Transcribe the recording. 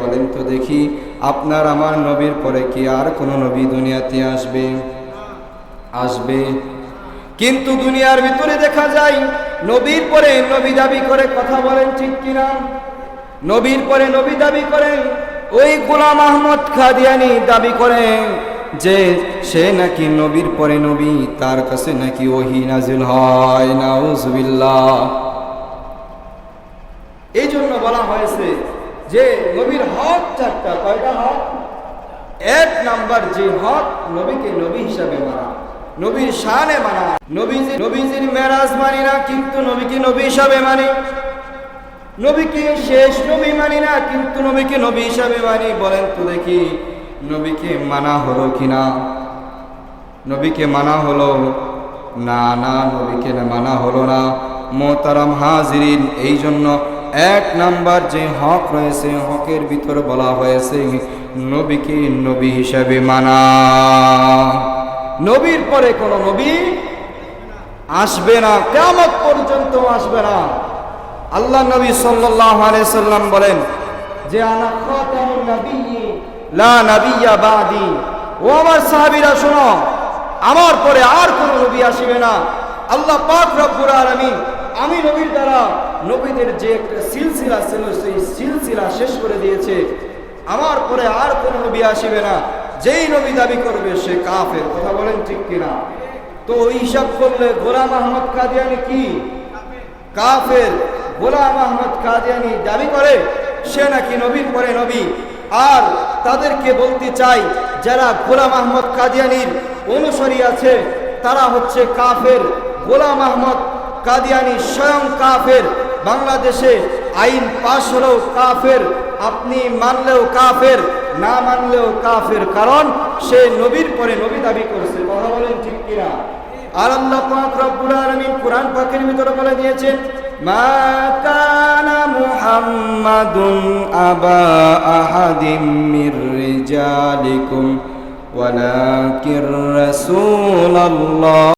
বলেন তো দেখি, আপনার আমার নবীর পরে কি আর কোনো নবী দুনিয়াতে আসবে? কিন্তু দুনিয়ার ভিতরে দেখা যায় নবীর পরে নবী দাবি করে, কথা বলেন ঠিক কিনা? নবীর পরে নবী দাবি করেন ওই গোলাম আহমদ কাদিয়ানী দাবি করেন যে সে নাকি নবীর পরে নবী, তার কাছে নাকি ওহী নাজিল হয়। নাউজুবিল্লাহ। এই জন্য বলা হয়েছে যে নবীর হক চারটা। কয়টা হক? এক নাম্বার যে হক, নবীকে নবী হিসাবে মানা, নবীর শানে মানা। নবীজির মেরাজ মানি না, কিন্তু নবীকে নবী হিসাবে মানি। নবীকে শেষ নবী মানি না, কিন্তু নবীকে নবী হিসাবে মানি। বলেন তো দেখি, নবীকে মানা হলো কিনা? নবীকে মানা হলো না? না, নবীকে মানা হলো না। মোহতারাম হাজিরিন, এই জন্য এক নাম্বার যে হক রয়েছে, হকের ভিতর বলা হয়েছে নবীকে নবী হিসাবে মানা। নবীর পরে কোন নবী আসবে না, কিয়ামত পর্যন্ত আসবে না। আল্লাহ নবী সাল্লাল্লাহু আলাইহি সাল্লাম বলেন যে আনা খাতামুন নাবিয়্যিন লা নাবিয়্যা বাদি। ও আমার সাহাবীরা শোনো, আমার পরে আর কোন নবী আসবে না। আল্লাহ পাক রব্বুল আলামিন আমি নবীর দ্বারা নবীদের যে একটা সিলসিলা ছিল, সেই সিলসিলা শেষ করে দিয়েছে। আমার পরে আর কোন নবী আসবে না। যেই নবী দাবি করবে সে কাফের। কথা বলেন ঠিক কিনা? তো ওই হিসাব করলে গোলাম আহমদ কাদিয়ানী কি কাফের? গোলাম আহমদ কাদিয়ানী দাবি করে সে নাকি নবীর পরে নবী। আর তাদেরকে বলতে চাই, যারা গোলাম আহমদ কাদিয়ানীর অনুসারী আছে তারা হচ্ছে কাফের। গোলাম আহমদ কাদিয়ানী স্বয়ং কাফের। বাংলাদেশে আইন পাশ হলেও কাফের, আপনি মানলেও কাফের, না মানলেও কাফের, কারণ সে নবীর পরে নবী দাবি করছে। কথা বলেন ঠিক কিনা? আর আল্লাহ পাক রব্বুল আলামিন কুরআন পাকের ভিতরে বলে দিয়েছেন, মা কানা মুহাম্মাদুন আবা আহাদিম মির রিজালিকুম ওয়ালাকির রাসূলুল্লাহ।